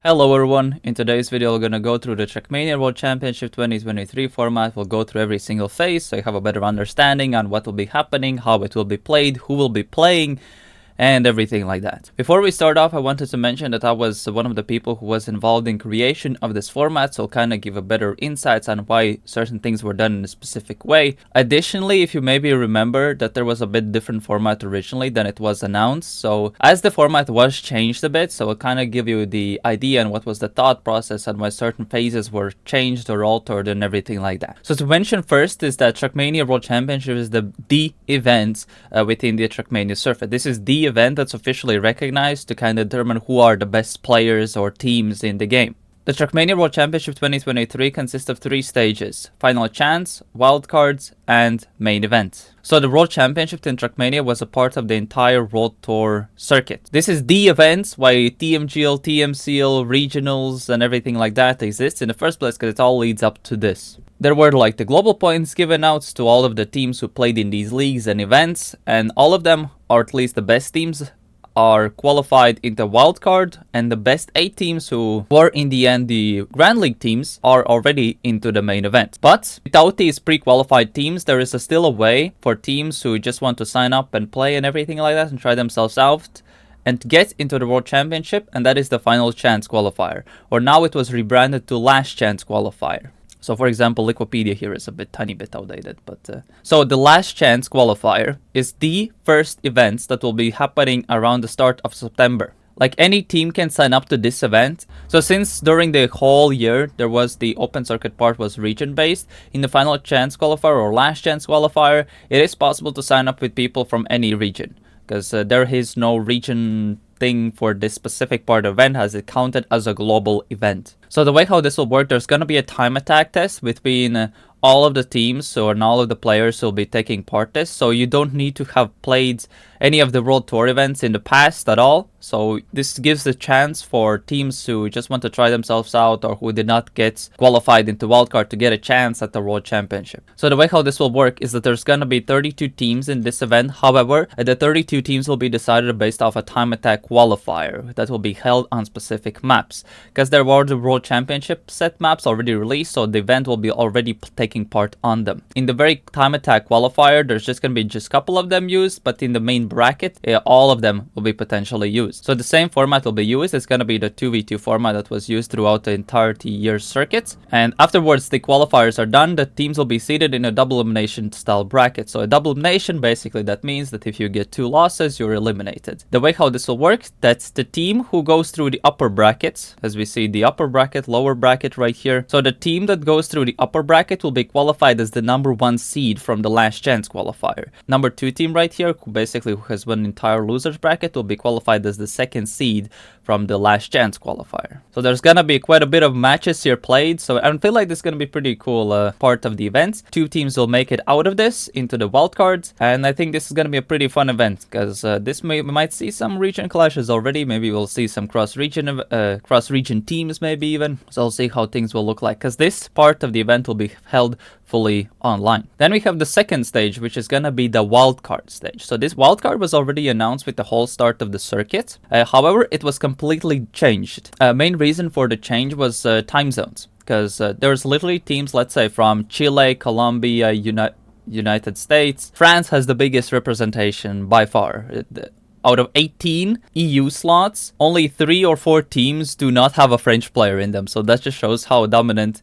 Hello everyone, in today's video we're gonna go through the Trackmania World Championship 2023 format. We'll go through every single phase so you have a better understanding on what will be happening, how it will be played, who will be playing, and everything like that. Before we start off, I wanted to mention that I was one of the people who was involved in creation of this format, so I'll kind of give a better insights on why certain things were done in a specific way. Additionally, if you maybe remember that there was a bit different format originally than it was announced, so as the format was changed a bit, so I'll kind of give you the idea on what was the thought process and why certain phases were changed or altered and everything like that. So to mention first is that Trackmania World Championship is the event within the Trackmania circuit. This is the event that's officially recognized to kind of determine who are the best players or teams in the game. The Trackmania World Championship 2023 consists of 3 stages: Final Chance, Wildcards, and Main Event. So the World Championship in Trackmania was a part of the entire World Tour circuit. This is the event why TMGL, TMCL, regionals, and everything like that exists in the first place, because it all leads up to this. There were like the global points given out to all of the teams who played in these leagues and events, and all of them, or at least the best teams, are qualified into wildcard, and the best 8 teams who were in the end the Grand League teams are already into the main event. But without these pre-qualified teams, there is still a way for teams who just want to sign up and play and everything like that and try themselves out and get into the World Championship, and that is the Final Chance Qualifier, or now it was rebranded to Last Chance Qualifier. So for example, Wikipedia here is a tiny bit outdated, but so the Last Chance Qualifier is the first event that will be happening around the start of September. Like, any team can sign up to this event. So since during the whole year there was the open circuit part was region based, in the Final Chance Qualifier or Last Chance Qualifier, it is possible to sign up with people from any region, because there is no region thing for this specific part of the event, as it counted as a global event. So the way how this will work, there's going to be a time attack test between all of the teams and all of the players who will be taking part this. So you don't need to have played any of the World Tour events in the past at all. So this gives the chance for teams who just want to try themselves out or who did not get qualified into wildcard to get a chance at the World Championship. So the way how this will work is that there's going to be 32 teams in this event. However, the 32 teams will be decided based off a time attack qualifier that will be held on specific maps, because there were the World Championship set maps already released, so the event will be already taking part on them. In the very time attack qualifier, there's just going to be just a couple of them used, but in the main bracket, all of them will be potentially used. So the same format will be used. It's going to be the 2v2 format that was used throughout the entirety year circuit. And afterwards, the qualifiers are done. The teams will be seated in a double elimination style bracket. So a double elimination, basically, that means that if you get 2 losses, you're eliminated. The way how this will work, that's the team who goes through the upper brackets, as we see the upper bracket, lower bracket right here. So the team that goes through the upper bracket will be qualified as the number 1 seed from the Last Chance Qualifier. Number 2 team right here, who has won entire losers bracket, will be qualified as the 2nd seed from the Last Chance Qualifier. So there's gonna be quite a bit of matches here played, so I feel like this is gonna be pretty cool part of the event. 2 teams will make it out of this into the wildcards, and I think this is gonna be a pretty fun event, because we might see some region clashes already. Maybe we'll see some cross-region teams, maybe even. So we'll see how things will look like, because this part of the event will be held fully online. Then we have the second stage, which is gonna be the wildcard stage. So this wildcard was already announced with the whole start of the circuit. However, it was completely changed. Main reason for the change was time zones, because there's literally teams, let's say, from Chile, Colombia, United States. France has the biggest representation by far. Out of 18 EU slots, only 3 or 4 teams do not have a French player in them. So that just shows how dominant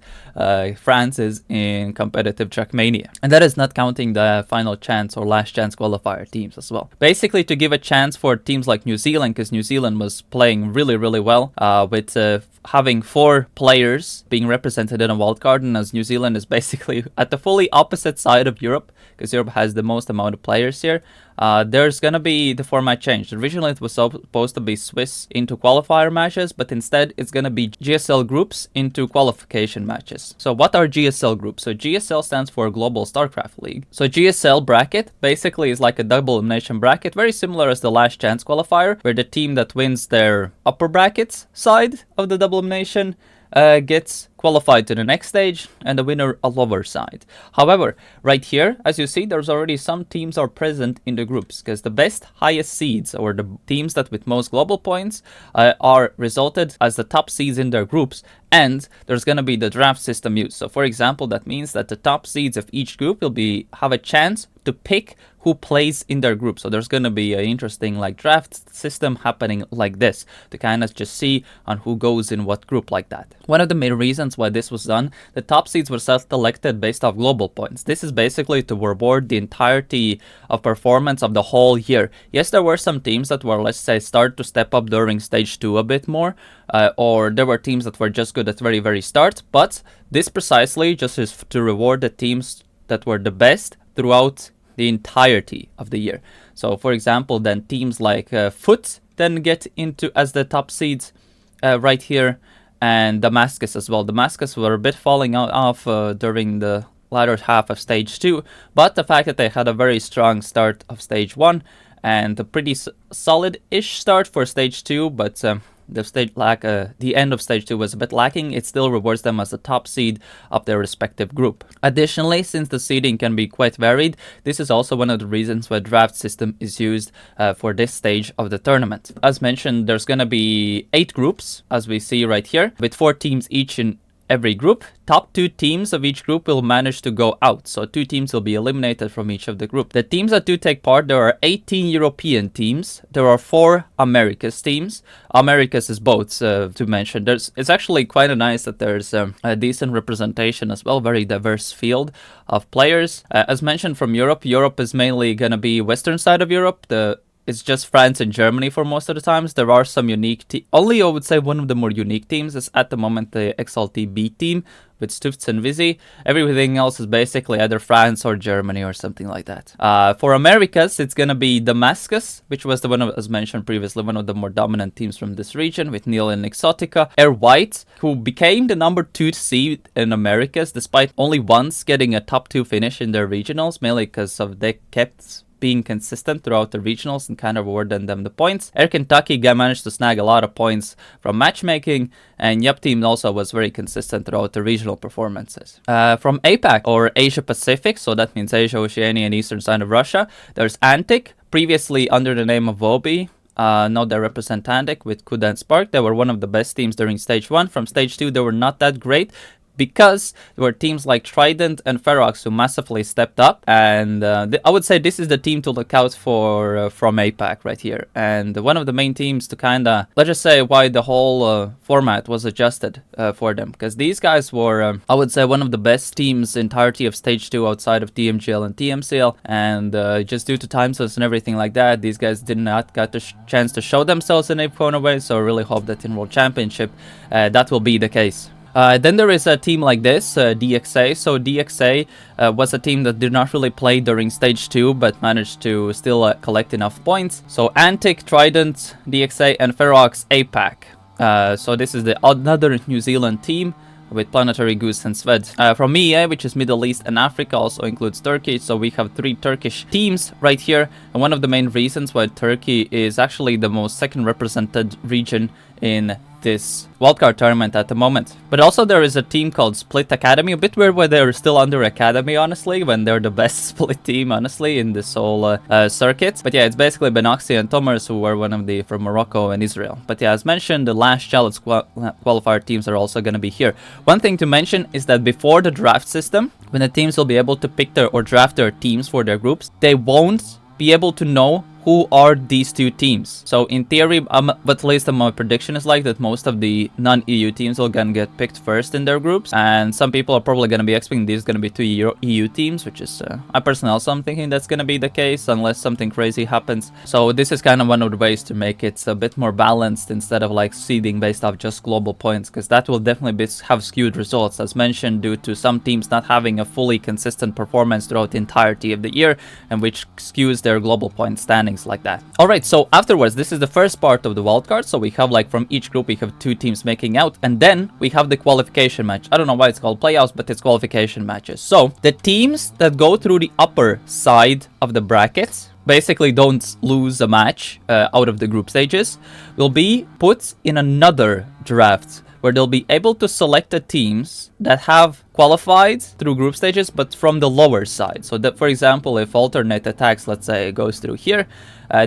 France is in competitive Trackmania. And that is not counting the Final Chance or Last Chance Qualifier teams as well. Basically, to give a chance for teams like New Zealand, because New Zealand was playing really, really well with having 4 players being represented in a wildcard, and as New Zealand is basically at the fully opposite side of Europe, because Europe has the most amount of players here, there's gonna be the format changed. Originally it was supposed to be Swiss into qualifier matches, but instead it's gonna be GSL groups into qualification matches. So what are GSL groups? So GSL stands for Global StarCraft League. So GSL bracket basically is like a double elimination bracket, very similar as the Last Chance Qualifier, where the team that wins their upper brackets side of the double elimination gets qualified to the next stage, and the winner a lower side. However, right here, as you see, there's already some teams are present in the groups, because the best, highest seeds, or the teams that with most global points, are resulted as the top seeds in their groups, and there's going to be the draft system used. So for example, that means that the top seeds of each group will have a chance to pick who plays in their group. So there's going to be an interesting like draft system happening like this to kind of just see on who goes in what group like that. One of the main reasons why this was done, the top seeds were selected based off global points. This is basically to reward the entirety of performance of the whole year. Yes, there were some teams that were, let's say, start to step up during stage 2 a bit more, or there were teams that were just good at very start, but this precisely just is to reward the teams that were the best throughout the entirety of the year. So for example, then teams like Foot then get into as the top seeds right here, and Damascus as well. Damascus were a bit falling off during the latter half of stage 2, but the fact that they had a very strong start of stage 1 and a pretty solid-ish start for stage 2, but the end of stage 2 was a bit lacking, it still rewards them as the top seed of their respective group. Additionally, since the seeding can be quite varied, this is also one of the reasons why draft system is used for this stage of the tournament. As mentioned, there's going to be 8 groups, as we see right here, with 4 teams each in every group. Top 2 teams of each group will manage to go out, so 2 teams will be eliminated from each of the group. The teams that do take part, there are 18 European teams, there are 4 Americas teams. Americas is both, to mention. It's actually quite nice that there's a decent representation as well, very diverse field of players. As mentioned, from Europe is mainly going to be western side of Europe. It's just France and Germany for most of the times. There are some unique only I would say one of the more unique teams is at the moment the XLTB team with Stufts and Vizzy. Everything else is basically either France or Germany or something like that. For Americas, it's going to be Damascus, which was the one, as mentioned previously, one of the more dominant teams from this region with Neil and Exotica. Air White, who became the number 2 seed in Americas, despite only once getting a top 2 finish in their regionals, mainly because of they kept being consistent throughout the regionals and kind of awarding them the points. Air Kentucky managed to snag a lot of points from matchmaking, and Yup Team also was very consistent throughout the regional performances. From APAC, or Asia Pacific, so that means Asia, Oceania, and eastern side of Russia, there's Antic, previously under the name of Vobi. Now they represent Antic with Kuda and Spark. They were one of the best teams during stage 1. From stage 2, they were not that great, because there were teams like Trident and Ferox who massively stepped up, and I would say this is the team to look out for from APAC right here, and one of the main teams to kind of, let's just say, why the whole format was adjusted for them, because these guys were, I would say, one of the best teams entirety of stage 2 outside of TMGL and TMCL, and just due to time zones and everything like that, these guys did not get the chance to show themselves in a corner way, so I really hope that in World Championship that will be the case. Then there is a team like this, DXA. So DXA was a team that did not really play during stage 2, but managed to still collect enough points. So Antic, Trident, DXA, and Ferox APAC. So this is another New Zealand team with Planetary Goose and Sved. From MEA, which is Middle East and Africa, also includes Turkey. So we have 3 Turkish teams right here. And one of the main reasons why Turkey is actually the most second represented region in this wildcard tournament at the moment. But also there is a team called Split Academy, a bit weird where they're still under Academy, honestly, when they're the best split team, honestly, in this whole circuit. But yeah, it's basically Benoxi and Tomers, who were one of the from Morocco and Israel. But yeah, as mentioned, the Last Chance Qualifier teams are also going to be here. One thing to mention is that before the draft system, when the teams will be able to pick their or draft their teams for their groups, they won't be able to know who are these 2 teams. So in theory, but at least my prediction is like that most of the non-EU teams will gonna get picked first in their groups, and some people are probably gonna be expecting these gonna be 2 EU teams, which is I personally also am thinking that's gonna be the case unless something crazy happens. So this is kind of one of the ways to make it a bit more balanced instead of like seeding based off just global points, because that will definitely have skewed results, as mentioned, due to some teams not having a fully consistent performance throughout the entirety of the year, and which skews their global point standings like that. Alright, so afterwards, this is the first part of the wildcard. So we have like from each group we have 2 teams making out, and then we have the qualification match. I don't know why it's called playoffs, but it's qualification matches. So the teams that go through the upper side of the brackets basically don't lose a match out of the group stages will be put in another draft where they'll be able to select the teams that have qualified through group stages, but from the lower side. So that, for example, if alternate attacks, let's say, goes through here,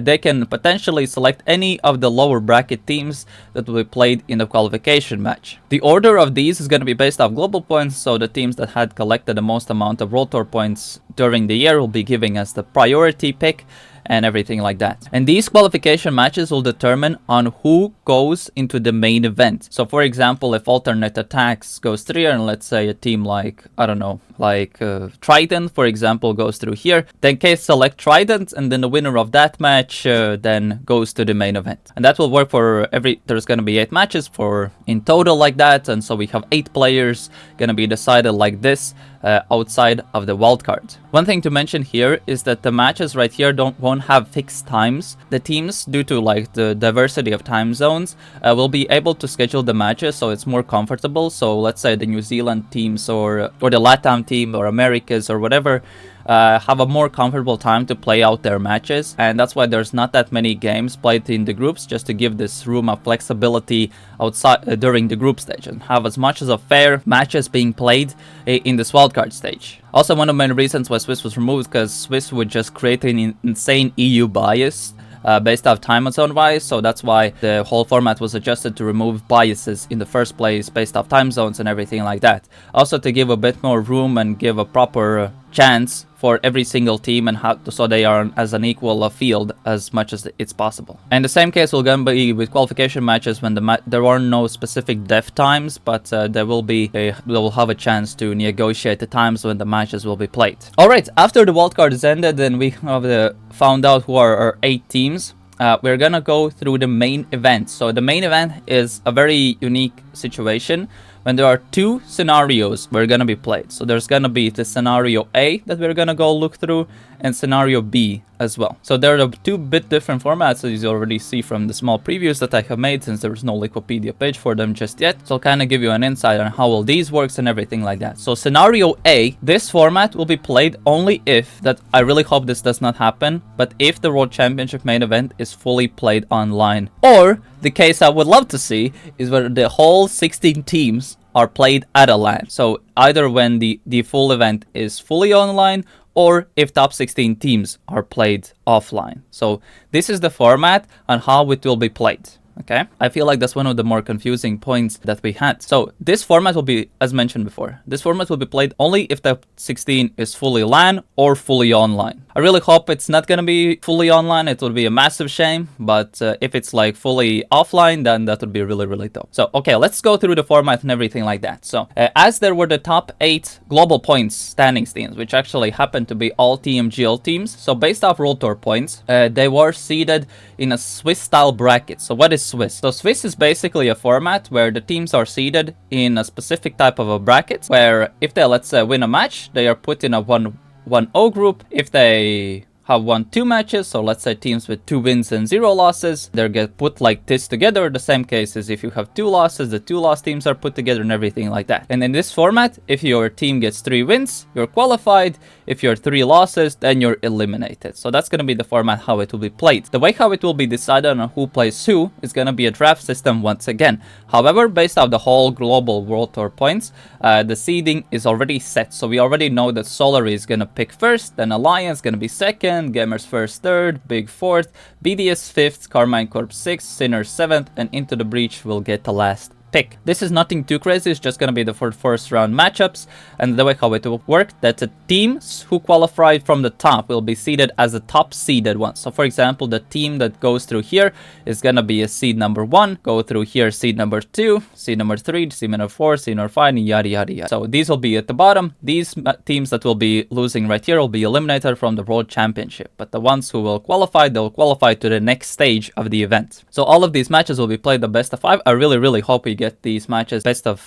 they can potentially select any of the lower bracket teams that will be played in the qualification match. The order of these is going to be based off global points, so the teams that had collected the most amount of World Tour points during the year will be giving us the priority pick and everything like that. And these qualification matches will determine on who goes into the main event. So for example, if alternate attacks goes through here, and let's say a team like, I don't know, like Trident, for example, goes through here, then case select Trident, and then the winner of that match then goes to the main event. And that will work for there's going to be 8 matches for in total like that, and so we have 8 players going to be decided like this outside of the wildcard. One thing to mention here is that the matches right here won't have fixed times. The teams, due to like the diversity of time zones, will be able to schedule the matches so it's more comfortable. So let's say the New Zealand teams or the LATAM team or Americas or whatever have a more comfortable time to play out their matches, and that's why there's not that many games played in the groups, just to give this room of flexibility outside during the group stage and have as much as a fair matches being played in this wildcard stage. Also, one of the main reasons why Swiss was removed, because Swiss would just create an insane EU bias based off time zone wise, so that's why the whole format was adjusted to remove biases in the first place based off time zones and everything like that. Also to give a bit more room and give a proper chance for every single team, and so they are as an equal field as much as it's possible. And the same case will going to be with qualification matches when there are no specific def times, but they will have a chance to negotiate the times when the matches will be played. Alright, after the wildcard is ended, then we have found out who are our 8 teams. We're gonna go through the main event. So the main event is a very unique situation when there are 2 scenarios we're gonna be played. So there's gonna be the scenario A that we're gonna go look through, and scenario B as well. So there are 2 bit different formats, as you already see from the small previews that I have made, since there's no Wikipedia page for them just yet. So I'll kind of give you an insight on how all these works and everything like that. So scenario A, this format will be played only if, I really hope this does not happen, but if the World Championship main event is fully played online. Or the case I would love to see is where the whole 16 teams are played at a LAN. So either when the full event is fully online, or if top 16 teams are played offline. So this is the format on how it will be played. Okay, I feel like that's one of the more confusing points that we had. So this format will be, as mentioned before, this format will be played only if the 16 is fully LAN or fully online. I really hope it's not going to be fully online. It would be a massive shame, but if it's like fully offline, then that would be really, really dope. So, okay, let's go through the format and everything like that. So, as there were the top 8 global points standings teams, which actually happened to be all TMGL teams. So, based off World Tour points, they were seeded in a Swiss-style bracket. So, what is Swiss? So, Swiss is basically a format where the teams are seeded in a specific type of a bracket, where if they, let's say, win a match, they are put in a 1-0 group. If they have won 2 matches, so let's say teams with 2 wins and 0 losses, they get put like this together. The same case is if you have 2 losses, the 2 lost teams are put together and everything like that. And in this format, if your team gets 3 wins, you're qualified. If you're 3 losses, then you're eliminated. So that's going to be the format how it will be played. The way how it will be decided on who plays who is going to be a draft system once again. However, based off the whole global World Tour points, the seeding is already set. So we already know that Solary is going to pick first, then Alliance going to be second, Gamers first, third, Big fourth, BDS fifth, Carmine Corp 6th, Sinner 7th, and Into the Breach will get the last pick. This is nothing too crazy, it's just gonna be the first round matchups, and the way how it will work, that the teams who qualified from the top will be seeded as the top seeded one. So for example, the team that goes through here is gonna be a seed number 1, go through here seed number 2, seed number 3, seed number 4, seed number 5, and yada yada yada. So these will be at the bottom. These teams that will be losing right here will be eliminated from the World Championship, but the ones who will qualify, they'll qualify to the next stage of the event. So all of these matches will be played the best of 5. I really hope we get these matches best of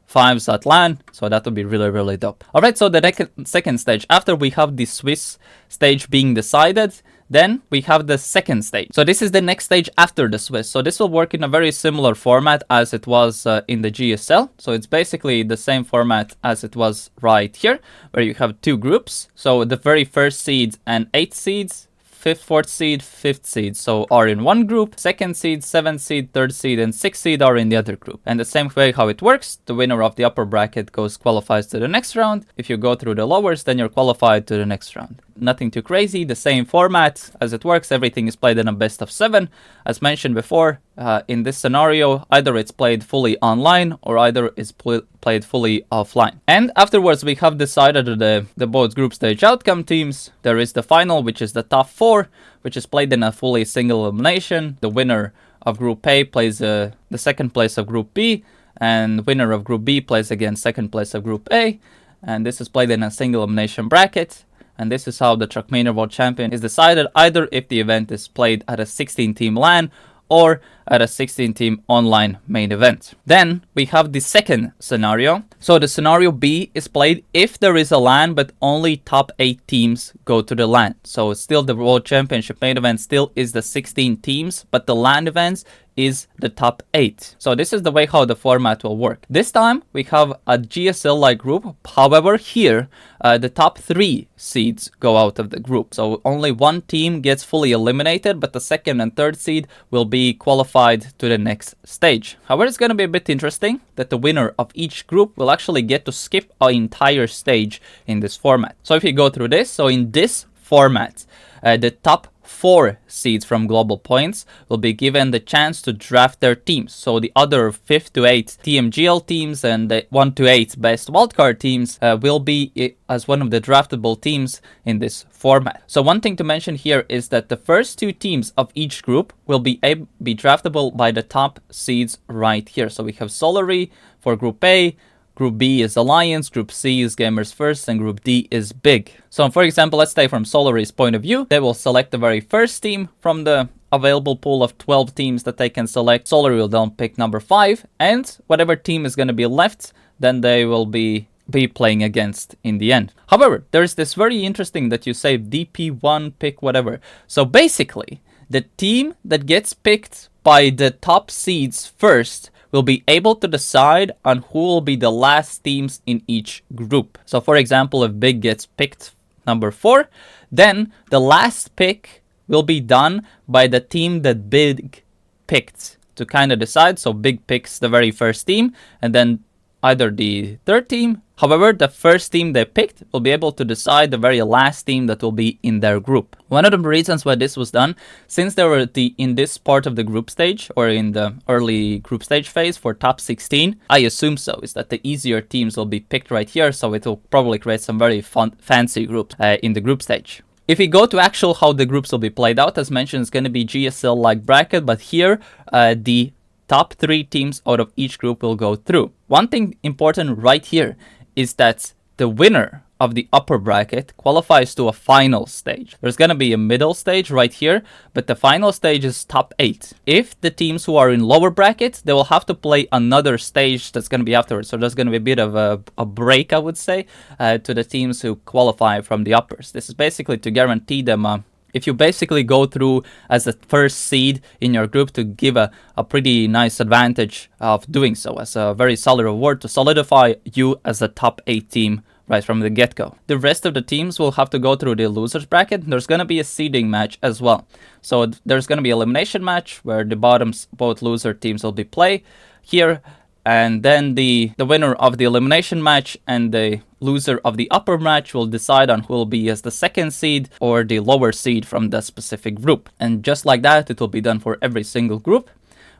5s at LAN, so that would be really dope. Alright, so the second stage, after we have the Swiss stage being decided, then we have the second stage. So this is the next stage after the Swiss. So this will work in a very similar format as it was in the GSL. So it's basically the same format as it was right here, where you have 2 groups. So the very first seeds and 8 seeds 5th, 4th seed, 5th seed, so are in one group. 2nd seed, 7th seed, 3rd seed, and 6th seed are in the other group. And the same way how it works, the winner of the upper bracket qualifies to the next round. If you go through the lowers, then you're qualified to the next round. Nothing too crazy, the same format as it works. Everything is played in a best of 7. As mentioned before, in this scenario, either it's played fully online or either it's played fully offline. And afterwards, we have decided the both group stage outcome teams. There is the final, which is the top 4, which is played in a fully single elimination. The winner of Group A plays the second place of Group B, and winner of Group B plays against second place of Group A. And this is played in a single elimination bracket. And this is how the Trackmania World Champion is decided, either if the event is played at a 16-team LAN or at a 16-team online main event. Then we have the second scenario. So the scenario B is played if there is a LAN, but only top 8 teams go to the LAN. So still the World Championship main event still is the 16 teams, but the LAN events is the top 8. So this is the way how the format will work. This time we have a GSL-like group. However, here the top 3 seeds go out of the group. So only one team gets fully eliminated, but the 2nd and 3rd seed will be qualified to the next stage. However, it's going to be a bit interesting that the winner of each group will actually get to skip an entire stage in this format. So if you go through this, so in this format, the top 4 seeds from global points will be given the chance to draft their teams. So the other 5th to 8th TMGL teams and the 1 to 8 best wildcard teams will be as one of the draftable teams in this format. So one thing to mention here is that the first 2 teams of each group will be draftable by the top seeds right here. So we have Solary for Group A, Group B is Alliance, Group C is Gamers First, and Group D is Big. So for example, let's say from Solary's point of view, they will select the very first team from the available pool of 12 teams that they can select. Solary will then pick number 5, and whatever team is going to be left, then they will be playing against in the end. However, there is this very interesting that you say DP1, pick whatever. So basically, the team that gets picked by the top seeds first will be able to decide on who will be the last teams in each group. So for example, if Big gets picked number 4, then the last pick will be done by the team that Big picked to kind of decide. So Big picks the very first team and then either the 3rd team. However, the first team they picked will be able to decide the very last team that will be in their group. One of the reasons why this was done, since they were in this part of the group stage or in the early group stage phase for top 16, I assume so, is that the easier teams will be picked right here, so it will probably create some very fancy groups in the group stage. If we go to actual how the groups will be played out, as mentioned, it's going to be GSL-like bracket, but here the top 3 teams out of each group will go through. One thing important right here is that the winner of the upper bracket qualifies to a final stage. There's going to be a middle stage right here, but the final stage is top 8. If the teams who are in lower brackets, they will have to play another stage that's going to be afterwards. So there's going to be a bit of a break, I would say, to the teams who qualify from the uppers. This is basically to guarantee them if you basically go through as the first seed in your group, to give a pretty nice advantage of doing so as a very solid reward to solidify you as a top 8 team right from the get-go. The rest of the teams will have to go through the losers bracket. There's going to be a seeding match as well. So there's going to be an elimination match where the bottoms, both loser teams will be play here. And then the winner of the elimination match and the loser of the upper match will decide on who will be as the 2nd seed or the lower seed from the specific group. And just like that, it will be done for every single group,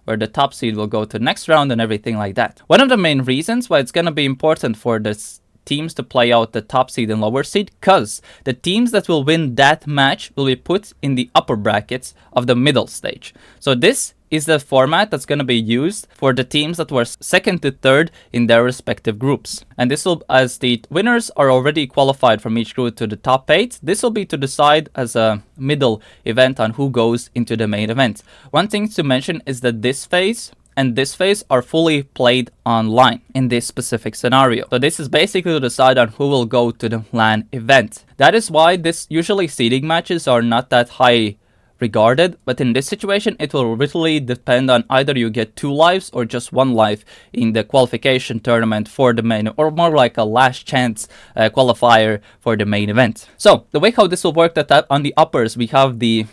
where the top seed will go to the next round and everything like that. One of the main reasons why it's going to be important for this teams to play out the top seed and lower seed, because the teams that will win that match will be put in the upper brackets of the middle stage. So this is the format that's going to be used for the teams that were 2nd to 3rd in their respective groups. And this will, as the winners are already qualified from each group to the top 8, this will be to decide as a middle event on who goes into the main event. One thing to mention is that this phase and this phase are fully played online in this specific scenario. So this is basically to decide on who will go to the LAN event. That is why this usually seeding matches are not that high regarded, but in this situation it will literally depend on either you get 2 lives or just 1 life in the qualification tournament for the main, or more like a last chance qualifier for the main event. So the way how this will work, that on the uppers we have the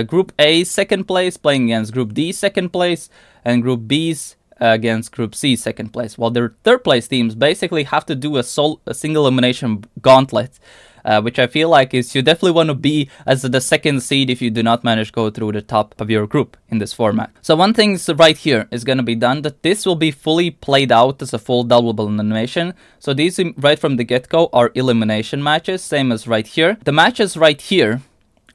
Group A second place playing against Group D second place, and Group B's against Group C second place, while their third place teams basically have to do a single elimination gauntlet, which I feel like is you definitely want to be as the second seed if you do not manage to go through the top of your group in this format. So one thing is right here is going to be done, that this will be fully played out as a full double elimination. So these right from the get-go are elimination matches, same as right here. The matches right here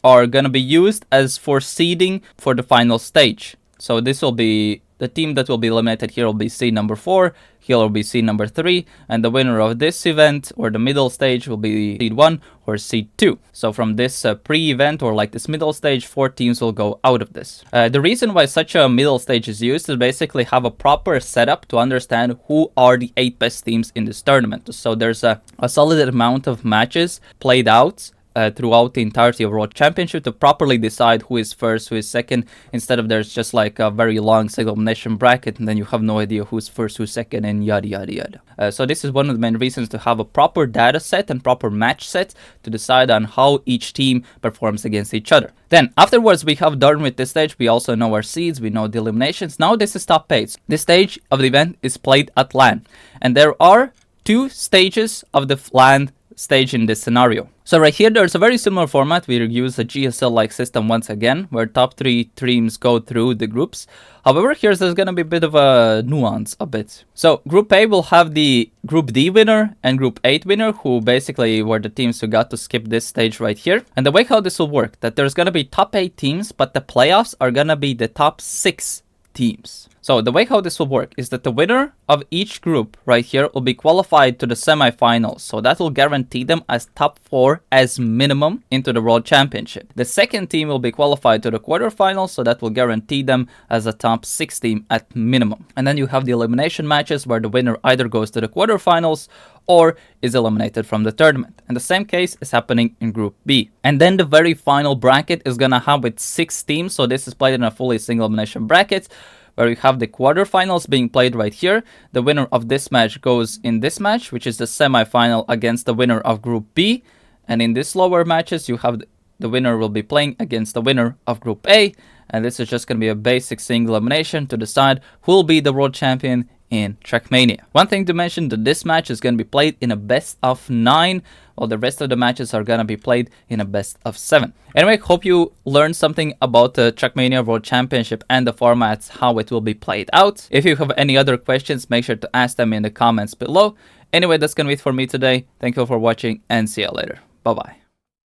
are going to be used as for seeding for the final stage. So this will be the team that will be eliminated here will be seed number 4, here will be seed number 3, and the winner of this event or the middle stage will be seed 1 or seed 2. So from this pre-event or like this middle stage, 4 teams will go out of this. The reason why such a middle stage is used is basically have a proper setup to understand who are the 8 best teams in this tournament. So there's a solid amount of matches played out throughout the entirety of World Championship to properly decide who is first, who is second, instead of there's just like a very long single elimination bracket and then you have no idea who's first, who's second, and yada yada yada. So this is one of the main reasons to have a proper data set and proper match set to decide on how each team performs against each other. Then afterwards we have done with this stage, we also know our seeds, we know the eliminations. Now this is top 8. This stage of the event is played at LAN, and there are 2 stages of the LAN stage in this scenario. So right here there's a very similar format. We use a GSL-like system once again, where top 3 teams go through the groups. However, here's there's gonna be a bit of a nuance a bit. So Group A will have the Group D winner and Group 8 winner, who basically were the teams who got to skip this stage right here. And the way how this will work, that there's gonna be top 8 teams, but the playoffs are gonna be the top 6 teams. So the way how this will work is that the winner of each group right here will be qualified to the semifinals. So that will guarantee them as top 4 as minimum into the World Championship. The second team will be qualified to the quarterfinals. So that will guarantee them as a top 6 team at minimum. And then you have the elimination matches where the winner either goes to the quarterfinals or is eliminated from the tournament. And the same case is happening in Group B. And then the very final bracket is gonna have with 6 teams. So this is played in a fully single elimination bracket, where you have the quarterfinals being played right here. The winner of this match goes in this match, which is the semifinal against the winner of Group B. And in these lower matches, you have the winner will be playing against the winner of Group A. And this is just going to be a basic single elimination to decide who will be the world champion in Trackmania. One thing to mention, that this match is going to be played in a best of 9, while the rest of the matches are going to be played in a best of 7. Anyway, hope you learned something about the Trackmania World Championship and the formats, how it will be played out. If you have any other questions, make sure to ask them in the comments below. Anyway, that's going to be it for me today. Thank you for watching and see you later. Bye bye.